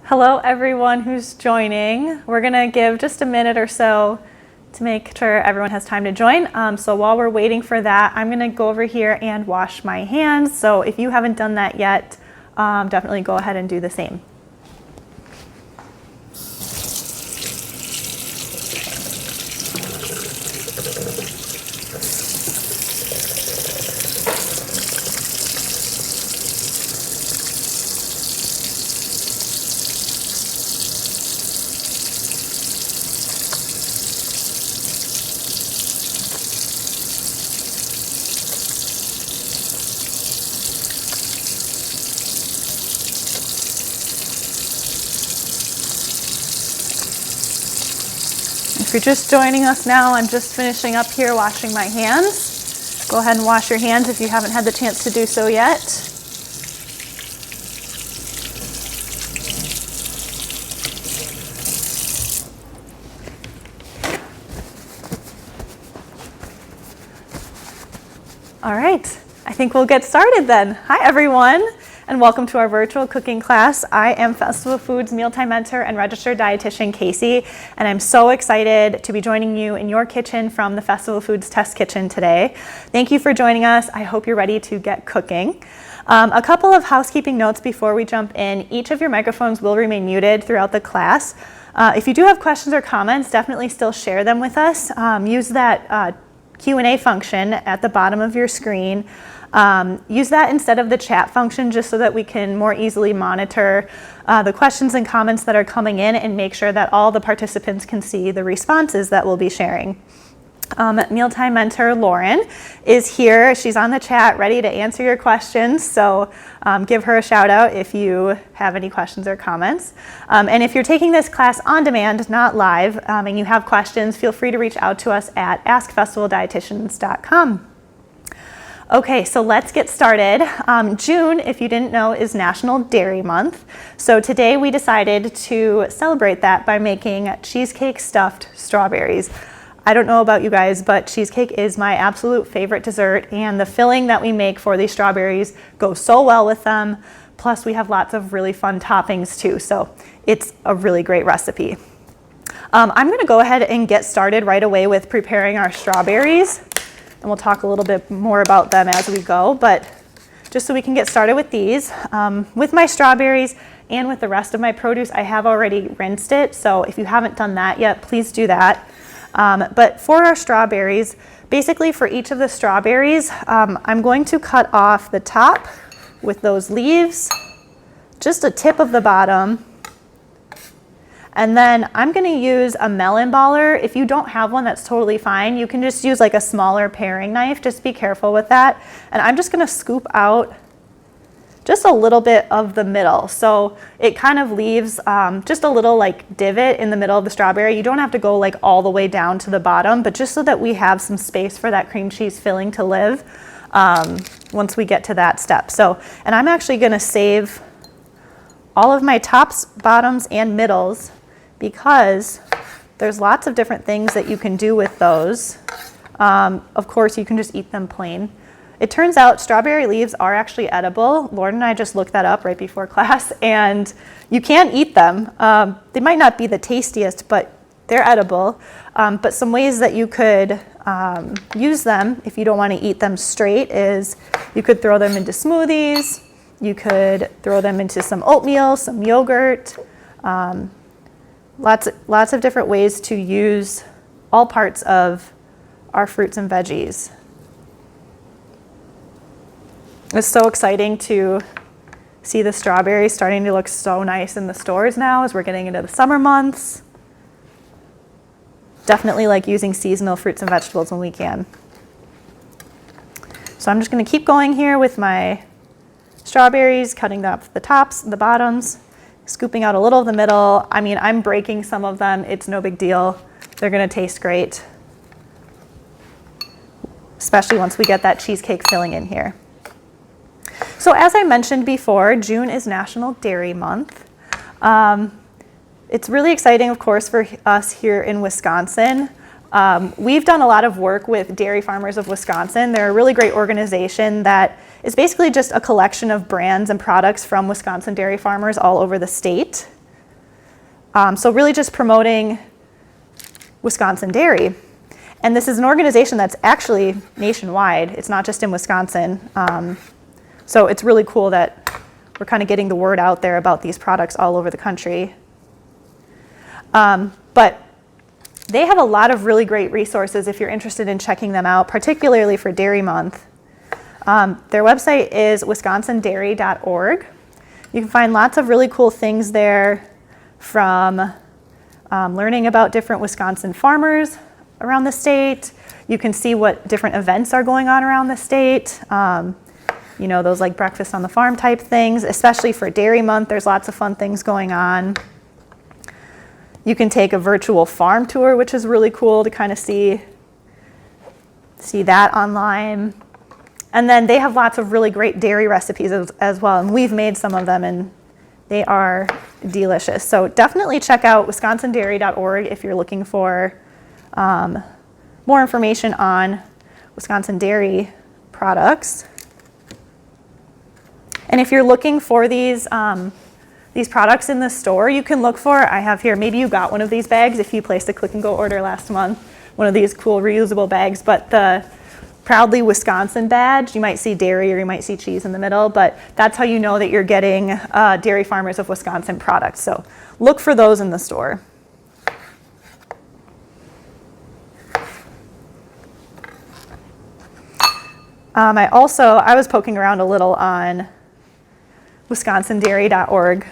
Hello everyone who's joining. We're gonna give just a minute or so to make sure everyone has time to join. So while we're waiting for that, I'm gonna go over here and wash my hands. So if you haven't done that yet, definitely go ahead and do the same. If you're just joining us now, I'm just finishing up here washing my hands. Go ahead and wash your hands if you haven't had the chance to do so yet. All right, I think we'll get started then. Hi everyone, and welcome to our virtual cooking class. I am Festival Foods Mealtime Mentor and Registered Dietitian Casey, and I'm so excited to be joining you in your kitchen from the Festival Foods Test Kitchen today. Thank you for joining us. I hope you're ready to get cooking. A couple of housekeeping notes before we jump in. Each of your microphones will remain muted throughout the class. If you do have questions or comments, definitely still share them with us. Use that Q&A function at the bottom of your screen. Use that instead of the chat function just so that we can more easily monitor the questions and comments that are coming in and make sure that all the participants can see the responses that we'll be sharing. Mealtime Mentor Lauren is here. She's on the chat ready to answer your questions, so give her a shout out if you have any questions or comments. And if you're taking this class on demand, not live, and you have questions, feel free to reach out to us at askfestivaldietitians.com. Okay, so let's get started. June, if you didn't know, is National Dairy Month. So today we decided to celebrate that by making cheesecake stuffed strawberries. I don't know about you guys, but cheesecake is my absolute favorite dessert, and the filling that we make for these strawberries goes so well with them. Plus we have lots of really fun toppings too, so it's a really great recipe. I'm gonna go ahead and get started right away with preparing our strawberries, and we'll talk a little bit more about them as we go, but just so we can get started with these. With my strawberries and with the rest of my produce, I have already rinsed it, so if you haven't done that yet, please do that. But for our strawberries, basically for each of the strawberries, I'm going to cut off the top with those leaves, just a tip of the bottom, and then I'm going to use a melon baller. If you don't have one, that's totally fine. You can just use like a smaller paring knife. Just be careful with that. And I'm just going to scoop out just a little bit of the middle. So it kind of leaves just a little like divot in the middle of the strawberry. You don't have to go like all the way down to the bottom, but just so that we have some space for that cream cheese filling to live once we get to that step. So, and I'm actually going to save all of my tops, bottoms, and middles because there's lots of different things that you can do with those. Of course, you can just eat them plain. It turns out strawberry leaves are actually edible. Lauren and I just looked that up right before class, and you can eat them. They might not be the tastiest, but they're edible. But some ways that you could use them if you don't want to eat them straight is you could throw them into smoothies. You could throw them into some oatmeal, some yogurt. Lots of different ways to use all parts of our fruits and veggies. It's so exciting to see the strawberries starting to look so nice in the stores now as we're getting into the summer months. Definitely like using seasonal fruits and vegetables when we can. So I'm just going to keep going here with my strawberries, cutting up the tops and the bottoms, scooping out a little of the middle. I mean, I'm breaking some of them. It's no big deal. They're going to taste great, especially once we get that cheesecake filling in here. So as I mentioned before, June is National Dairy Month. It's really exciting, of course, for us here in Wisconsin. We've done a lot of work with Dairy Farmers of Wisconsin. They're a really great organization that is basically just a collection of brands and products from Wisconsin dairy farmers all over the state. So really just promoting Wisconsin dairy. And this is an organization that's actually nationwide. It's not just in Wisconsin. So it's really cool that we're kind of getting the word out there about these products all over the country. But they have a lot of really great resources if you're interested in checking them out, particularly for Dairy Month. Their website is wisconsindairy.org. You can find lots of really cool things there, from learning about different Wisconsin farmers around the state. You can see what different events are going on around the state. You know, those like breakfast on the farm type things, especially for Dairy Month. There's lots of fun things going on. You can take a virtual farm tour, which is really cool to kind of see that online. And then they have lots of really great dairy recipes as well. And we've made some of them, and they are delicious. So definitely check out wisconsindairy.org if you're looking for more information on Wisconsin dairy products. And if you're looking for these products in the store, you can look for, I have here, maybe you got one of these bags if you placed a Click and Go order last month, one of these cool reusable bags, but the Proudly Wisconsin badge, you might see dairy or you might see cheese in the middle, but that's how you know that you're getting Dairy Farmers of Wisconsin products. So look for those in the store. I was poking around a little on wisconsindairy.org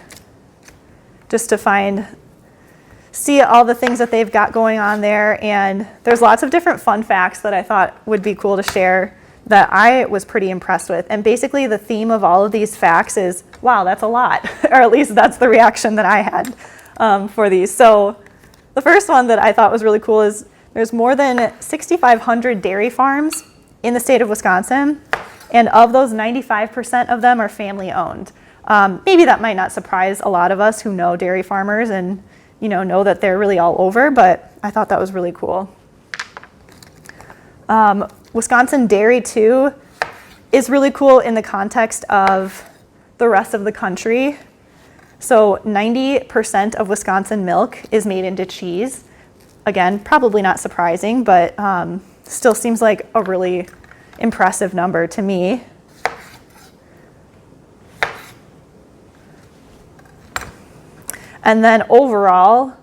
just to see all the things that they've got going on there. And there's lots of different fun facts that I thought would be cool to share that I was pretty impressed with. And basically the theme of all of these facts is, wow, that's a lot. Or at least that's the reaction that I had for these. So the first one that I thought was really cool is there's more than 6,500 dairy farms in the state of Wisconsin. And of those, 95% of them are family owned. Maybe that might not surprise a lot of us who know dairy farmers and know that they're really all over, but I thought that was really cool. Wisconsin dairy too is really cool in the context of the rest of the country. So 90% of Wisconsin milk is made into cheese. Again, probably not surprising, but still seems like a really impressive number to me. And then overall,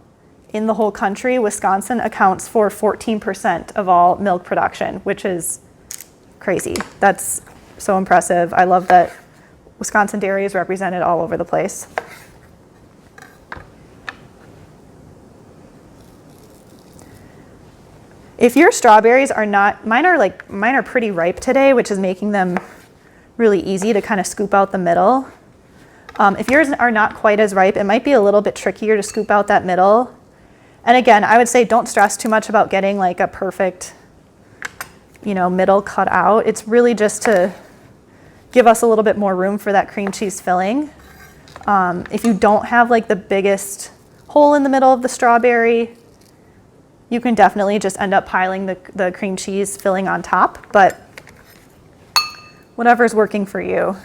in the whole country, Wisconsin accounts for 14% of all milk production, which is crazy. That's so impressive. I love that Wisconsin dairy is represented all over the place. If your strawberries are not, mine are pretty ripe today, which is making them really easy to kind of scoop out the middle. If yours are not quite as ripe, it might be a little bit trickier to scoop out that middle. And again, I would say don't stress too much about getting like a perfect, middle cut out. It's really just to give us a little bit more room for that cream cheese filling. If you don't have like the biggest hole in the middle of the strawberry, you can definitely just end up piling the cream cheese filling on top, but whatever's working for you.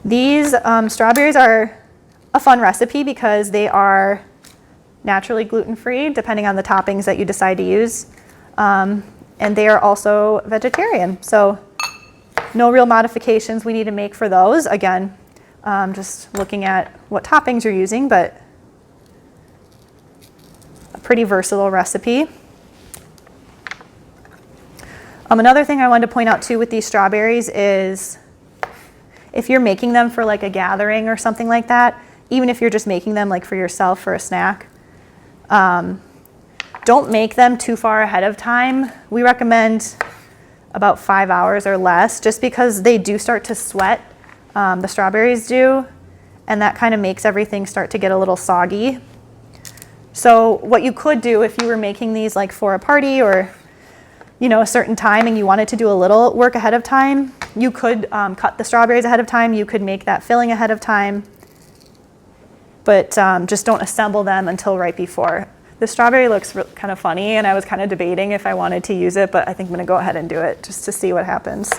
These strawberries are a fun recipe because they are naturally gluten-free, depending on the toppings that you decide to use. And they are also vegetarian, so no real modifications we need to make for those. Again, just looking at what toppings you're using, but a pretty versatile recipe. Another thing I wanted to point out too with these strawberries is if you're making them for like a gathering or something like that, even if you're just making them like for yourself for a snack, don't make them too far ahead of time. We recommend about 5 hours or less, just because they do start to sweat, the strawberries do, and that kind of makes everything start to get a little soggy. So what you could do if you were making these like for a party or a certain time and you wanted to do a little work ahead of time, you could cut the strawberries ahead of time. You could make that filling ahead of time, but just don't assemble them until right before. The strawberry looks kind of funny, and I was kind of debating if I wanted to use it, but I think I'm going to go ahead and do it just to see what happens.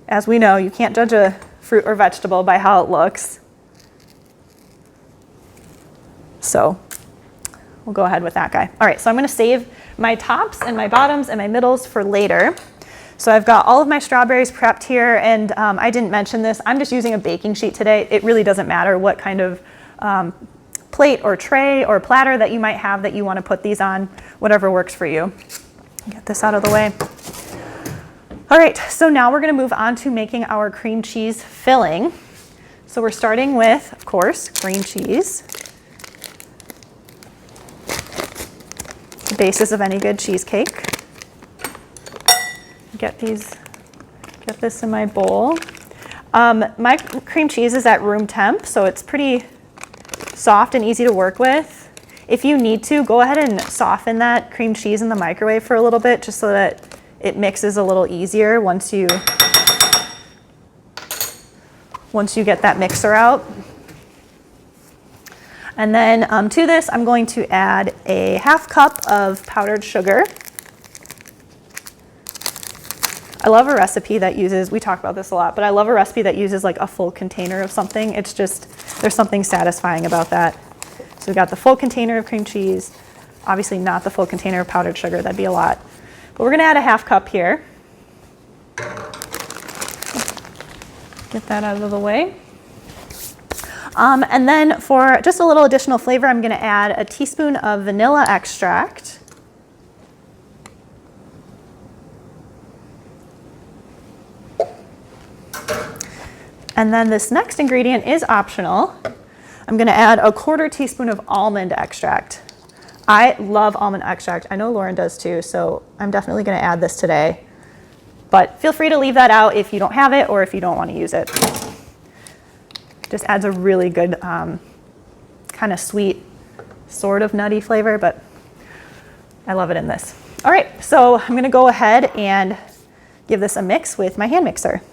As we know, you can't judge a fruit or vegetable by how it looks. So we'll go ahead with that guy. All right, so I'm gonna save my tops and my bottoms and my middles for later. So I've got all of my strawberries prepped here, and I didn't mention this, I'm just using a baking sheet today. It really doesn't matter what kind of plate or tray or platter that you might have that you want to put these on, whatever works for you. Get this out of the way. All right, so now we're going to move on to making our cream cheese filling. So we're starting with, of course, cream cheese. The basis of any good cheesecake. Get this in my bowl. My cream cheese is at room temp, so it's pretty soft and easy to work with. If you need to, go ahead and soften that cream cheese in the microwave for a little bit, just so that it mixes a little easier once you get that mixer out. And then to this, I'm going to add a 1/2 cup of powdered sugar. I love a recipe that uses, we talk about this a lot, but I love a recipe that uses like a full container of something. It's just, there's something satisfying about that. So we got the full container of cream cheese, obviously not the full container of powdered sugar, that'd be a lot. But we're gonna add a 1/2 cup here. Get that out of the way. And then for just a little additional flavor, I'm gonna add a teaspoon of vanilla extract. And then this next ingredient is optional. I'm gonna add a 1/4 teaspoon of almond extract. I love almond extract. I know Lauren does too, so I'm definitely gonna add this today. But feel free to leave that out if you don't have it or if you don't wanna use it. Just adds a really good kind of sweet, sort of nutty flavor, but I love it in this. All right, so I'm gonna go ahead and give this a mix with my hand mixer.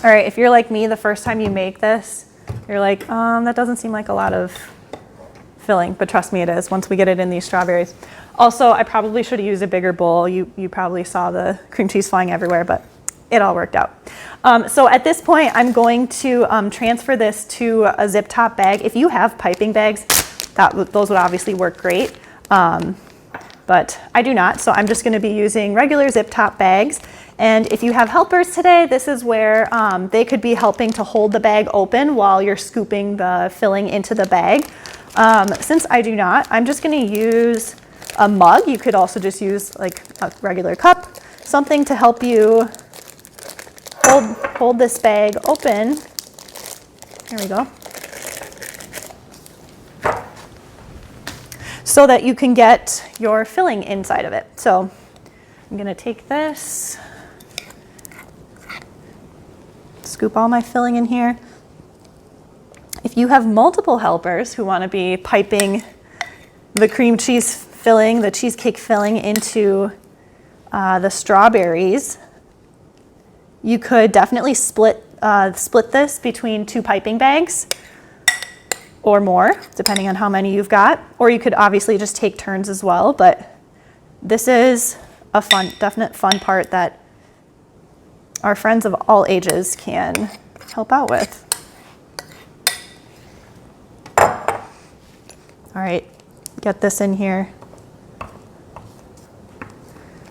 All right, if you're like me, the first time you make this, you're like, that doesn't seem like a lot of filling, but trust me, it is once we get it in these strawberries. Also, I probably should have used a bigger bowl. You probably saw the cream cheese flying everywhere, but it all worked out. So at this point, I'm going to transfer this to a zip top bag. If you have piping bags, those would obviously work great, but I do not, so I'm just gonna be using regular zip top bags. And if you have helpers today, this is where they could be helping to hold the bag open while you're scooping the filling into the bag. Since I do not, I'm just gonna use a mug. You could also just use like a regular cup, something to help you hold this bag open. There we go. So that you can get your filling inside of it. So I'm gonna take this, scoop all my filling in here. If you have multiple helpers who wanna be piping the cream cheese filling, the cheesecake filling into the strawberries, you could definitely split this between 2 piping bags or more, depending on how many you've got. Or you could obviously just take turns as well, but this is a definite fun part that our friends of all ages can help out with. All right, get this in here.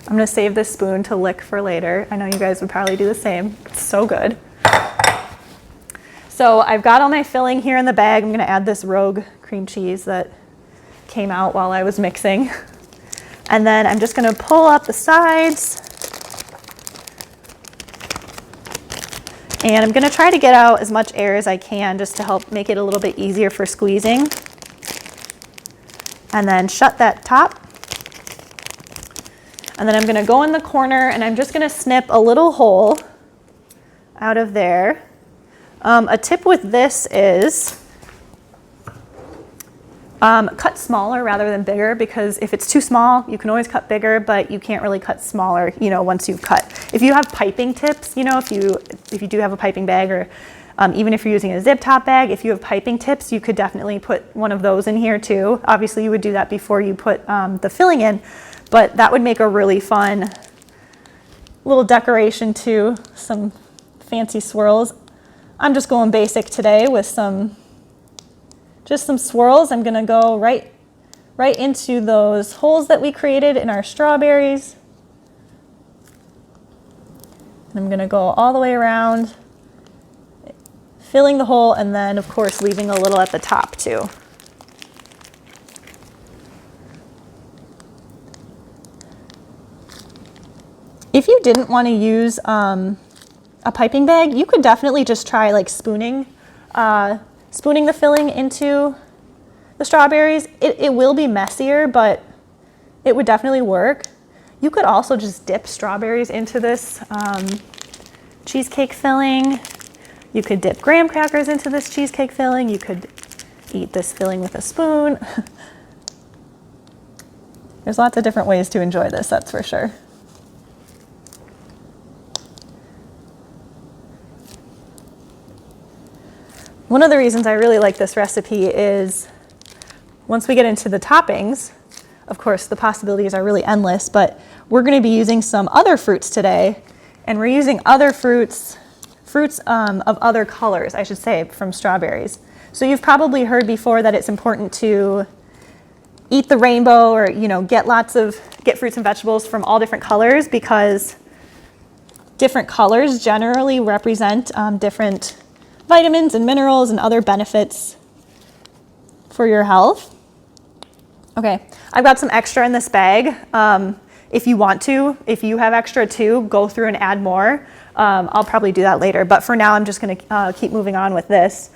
I'm gonna save this spoon to lick for later. I know you guys would probably do the same. It's so good. So I've got all my filling here in the bag. I'm gonna add this Rogue cream cheese that came out while I was mixing. And then I'm just gonna pull up the sides. And I'm gonna try to get out as much air as I can just to help make it a little bit easier for squeezing. And then shut that top. And then I'm gonna go in the corner and I'm just gonna snip a little hole out of there. A tip with this is cut smaller rather than bigger, because if it's too small, you can always cut bigger, but you can't really cut smaller, once you've cut. If you have piping tips, if you do have a piping bag, or even if you're using a zip top bag, if you have piping tips, you could definitely put one of those in here too. Obviously, you would do that before you put the filling in, but that would make a really fun little decoration too, some fancy swirls. I'm just going basic today with just some swirls. I'm gonna go right into those holes that we created in our strawberries. And I'm gonna go all the way around, filling the hole, and then of course leaving a little at the top too. If you didn't want to use a piping bag, you could definitely just try like spooning the filling into the strawberries. It will be messier, but it would definitely work. You could also just dip strawberries into this cheesecake filling. You could dip graham crackers into this cheesecake filling. You could eat this filling with a spoon. There's lots of different ways to enjoy this, that's for sure. One of the reasons I really like this recipe is once we get into the toppings, of course, the possibilities are really endless, but we're going to be using some other fruits today, and we're using other fruits of other colors, I should say, from strawberries. So you've probably heard before that it's important to eat the rainbow, or get fruits and vegetables from all different colors, because different colors generally represent different vitamins and minerals and other benefits for your health. Okay, I've got some extra in this bag. If you want to, if you have extra too, go through and add more. I'll probably do that later, but for now I'm just gonna keep moving on with this.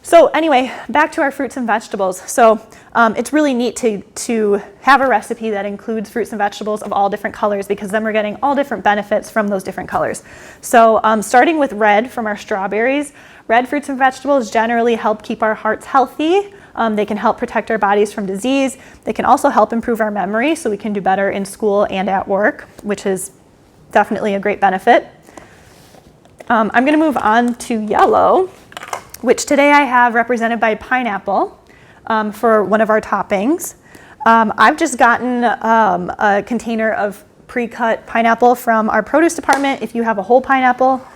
So anyway, back to our fruits and vegetables. So it's really neat to have a recipe that includes fruits and vegetables of all different colors, because then we're getting all different benefits from those different colors. So starting with red from our strawberries, red fruits and vegetables generally help keep our hearts healthy. They can help protect our bodies from disease. They can also help improve our memory, so we can do better in school and at work, which is definitely a great benefit. I'm going to move on to yellow, which today I have represented by pineapple for one of our toppings. I've just gotten a container of pre-cut pineapple from our produce department. If you have a whole pineapple,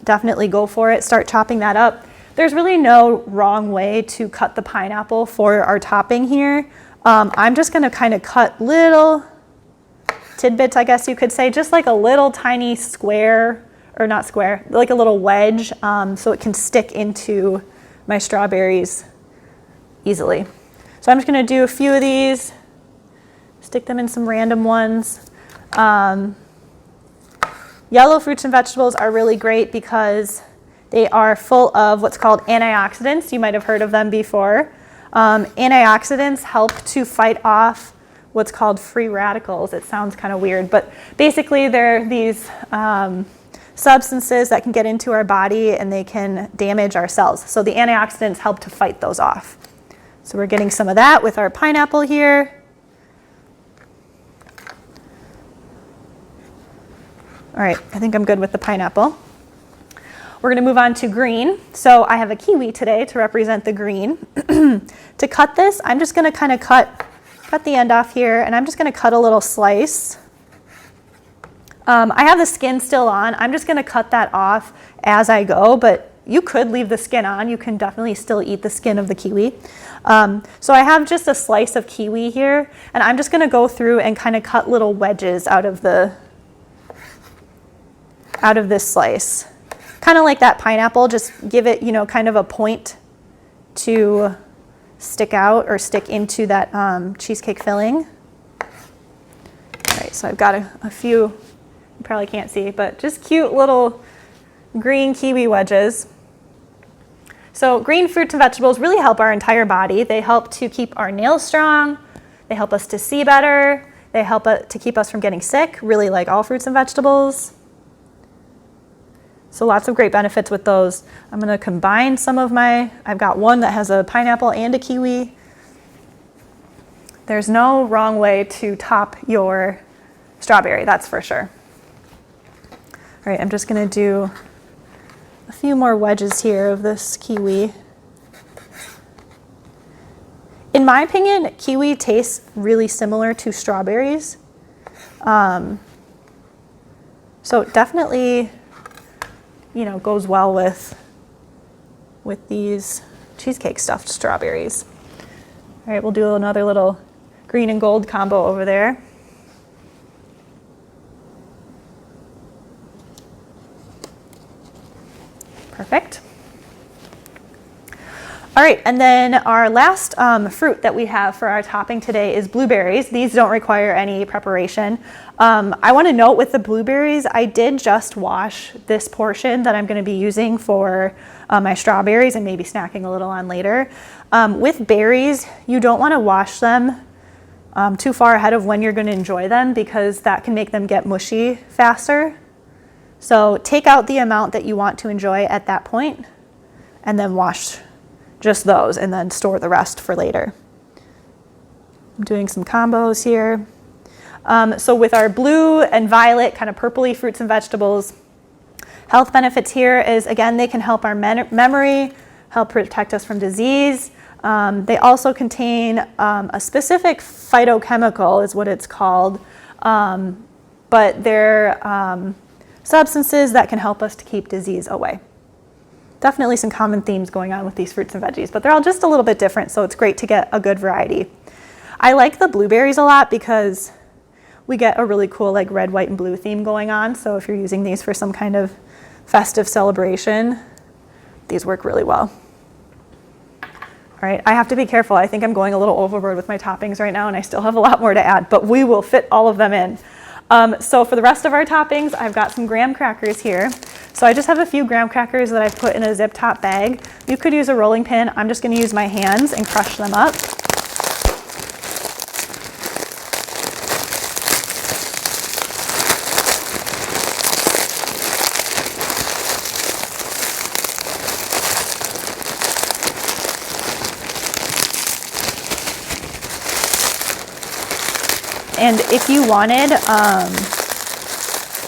definitely go for it. Start chopping that up. There's really no wrong way to cut the pineapple for our topping here. I'm just gonna kind of cut little tidbits, I guess you could say, just like a little tiny square, or not square, like a little wedge, so it can stick into my strawberries easily. So I'm just gonna do a few of these, stick them in some random ones. Yellow fruits and vegetables are really great because they are full of what's called antioxidants. You might have heard of them before. Antioxidants help to fight off what's called free radicals. It sounds kind of weird, but basically they're these substances that can get into our body and they can damage our cells. So the antioxidants help to fight those off. So we're getting some of that with our pineapple here. All right, I think I'm good with the pineapple. We're going to move on to green. So I have a kiwi today to represent the green. To cut this, I'm just going to kind of cut the end off here, and I'm just going to cut a little slice. I have the skin still on. I'm just going to cut that off as I go, but you could leave the skin on. You can definitely still eat the skin of the kiwi. So I have just a slice of kiwi here, and I'm just going to go through and kind of cut little wedges out of this slice. Kind of like that pineapple, just give it, kind of a point to stick out or stick into that cheesecake filling. All right, so I've got a few, you probably can't see, but just cute little green kiwi wedges. So green fruits and vegetables really help our entire body. They help to keep our nails strong. They help us to see better. They help to keep us from getting sick, really like all fruits and vegetables. So lots of great benefits with those. I'm going to combine some of I've got one that has a pineapple and a kiwi. There's no wrong way to top your strawberry, that's for sure. All right, I'm just going to do a few more wedges here of this kiwi. In my opinion, kiwi tastes really similar to strawberries. So it definitely, goes well with these cheesecake stuffed strawberries. All right, we'll do another little green and gold combo over there. Perfect. All right, and then our last fruit that we have for our topping today is blueberries. These don't require any preparation. I want to note with the blueberries, I did just wash this portion that I'm going to be using for my strawberries and maybe snacking a little on later. With berries, you don't want to wash them too far ahead of when you're going to enjoy them because that can make them get mushy faster. So take out the amount that you want to enjoy at that point and then wash just those and then store the rest for later. I'm doing some combos here. So with our blue and violet kind of purpley fruits and vegetables, health benefits here is, again, they can help our memory, help protect us from disease. They also contain a specific phytochemical is what it's called, but they're substances that can help us to keep disease away. Definitely some common themes going on with these fruits and veggies, but they're all just a little bit different, so it's great to get a good variety. I like the blueberries a lot because we get a really cool like red, white, and blue theme going on, so if you're using these for some kind of festive celebration, these work really well. All right, I have to be careful. I think I'm going a little overboard with my toppings right now, and I still have a lot more to add, but we will fit all of them in. So for the rest of our toppings, I've got some graham crackers here. So I just have a few graham crackers that I've put in a zip top bag. You could use a rolling pin. I'm just going to use my hands and crush them up. And if you wanted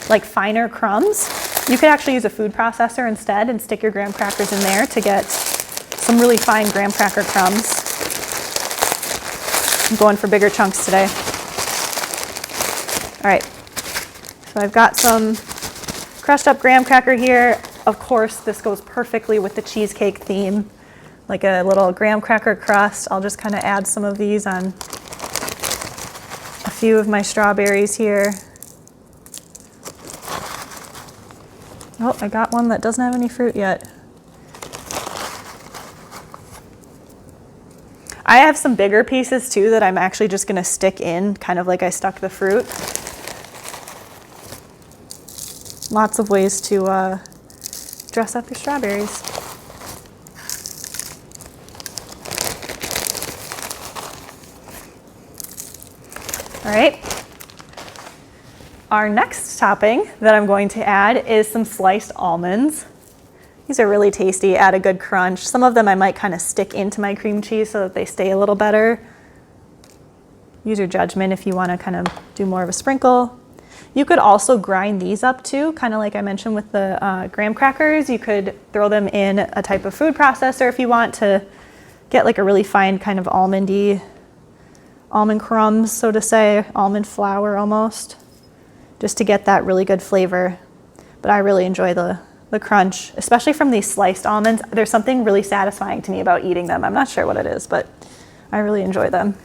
like finer crumbs, you could actually use a food processor instead and stick your graham crackers in there to get some really fine graham cracker crumbs. I'm going for bigger chunks today. All right, so I've got some crushed up graham cracker here. Of course, this goes perfectly with the cheesecake theme, like a little graham cracker crust. I'll just kind of add some of these on a few of my strawberries here. Oh, I got one that doesn't have any fruit yet. I have some bigger pieces too that I'm actually just going to stick in, kind of like I stuck the fruit. Lots of ways to dress up your strawberries. All right. Our next topping that I'm going to add is some sliced almonds. These are really tasty, add a good crunch. Some of them I might kind of stick into my cream cheese so that they stay a little better. Use your judgment if you want to kind of do more of a sprinkle. You could also grind these up too, kind of like I mentioned with the graham crackers. You could throw them in a type of food processor if you want to get like a really fine kind of almondy, almond crumbs, so to say, almond flour almost, just to get that really good flavor. But I really enjoy the crunch, especially from these sliced almonds. There's something really satisfying to me about eating them. I'm not sure what it is, but I really enjoy them.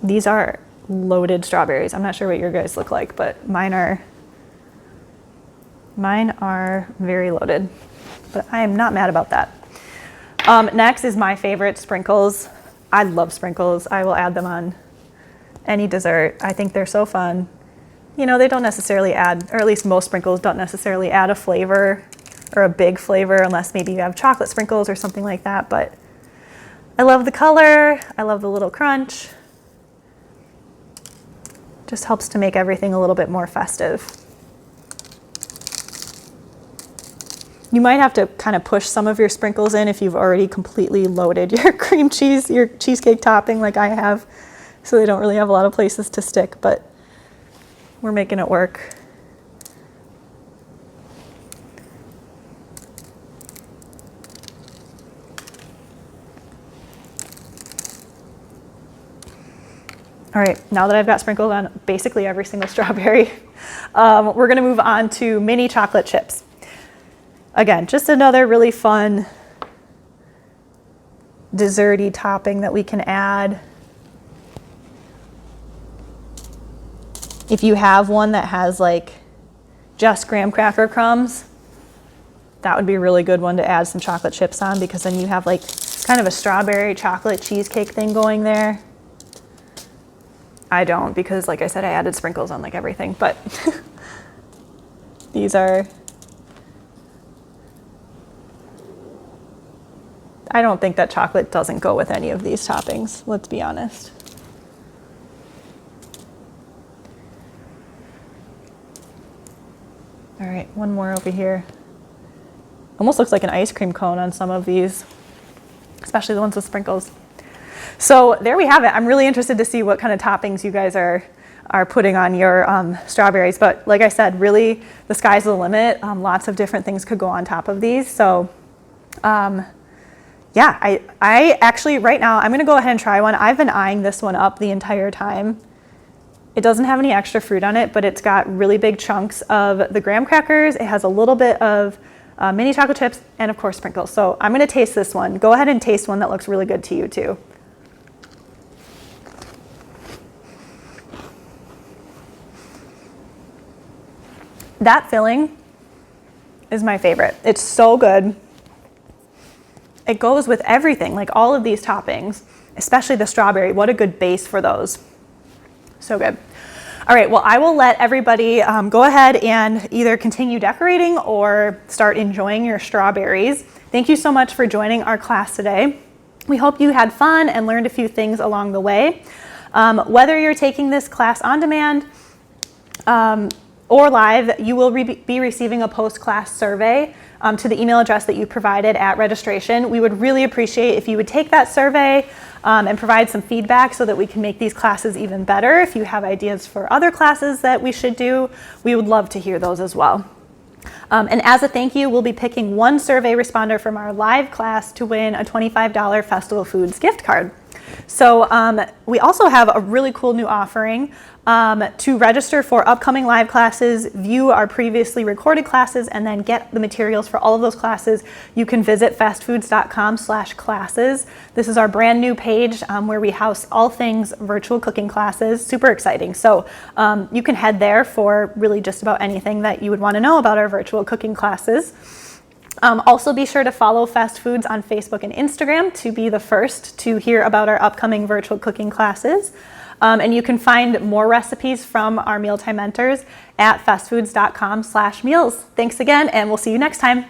These are loaded strawberries. I'm not sure what your guys look like, but mine are very loaded, but I am not mad about that. Next is my favorite, sprinkles. I love sprinkles. I will add them on any dessert. I think they're so fun. You know, they don't necessarily add, or at least most sprinkles don't necessarily add a flavor or a big flavor unless maybe you have chocolate sprinkles or something like that, but I love the color. I love the little crunch. Just helps to make everything a little bit more festive. You might have to kind of push some of your sprinkles in if you've already completely loaded your cream cheese, your cheesecake topping like I have, so they don't really have a lot of places to stick, but we're making it work. All right, now that I've got sprinkled on basically every single strawberry, we're gonna move on to mini chocolate chips. Again, just another really fun desserty topping that we can add. If you have one that has like just graham cracker crumbs, that would be a really good one to add some chocolate chips on, because then you have like kind of a strawberry chocolate cheesecake thing going there. I don't, because like I said, I added sprinkles on like everything, but these are, I don't think that chocolate doesn't go with any of these toppings, let's be honest. All right, one more over here. Almost looks like an ice cream cone on some of these, especially the ones with sprinkles. So there we have it. I'm really interested to see what kind of toppings you guys are putting on your strawberries. But like I said, really the sky's the limit. Lots of different things could go on top of these. So yeah, I actually right now, I'm gonna go ahead and try one. I've been eyeing this one up the entire time. It doesn't have any extra fruit on it, but it's got really big chunks of the graham crackers. It has a little bit of mini chocolate chips and of course sprinkles. So I'm gonna taste this one. Go ahead and taste one that looks really good to you too. That filling is my favorite. It's so good. It goes with everything, like all of these toppings, especially the strawberry. What a good base for those. So good. All right, well, I will let everybody go ahead and either continue decorating or start enjoying your strawberries. Thank you so much for joining our class today. We hope you had fun and learned a few things along the way. Whether you're taking this class on demand, or live, you will be receiving a post-class survey to the email address that you provided at registration. We would really appreciate if you would take that survey and provide some feedback so that we can make these classes even better. If you have ideas for other classes that we should do, we would love to hear those as well. And as a thank you, we'll be picking one survey responder from our live class to win a $25 Festival Foods gift card. So we also have a really cool new offering. To register for upcoming live classes, view our previously recorded classes, and then get the materials for all of those classes, you can visit fastfoods.com/classes. This is our brand new page where we house all things virtual cooking classes. Super exciting. So you can head there for really just about anything that you would want to know about our virtual cooking classes. Also be sure to follow Fast Foods on Facebook and Instagram to be the first to hear about our upcoming virtual cooking classes. And you can find more recipes from our mealtime mentors at fastfoods.com/meals. Thanks again, and we'll see you next time.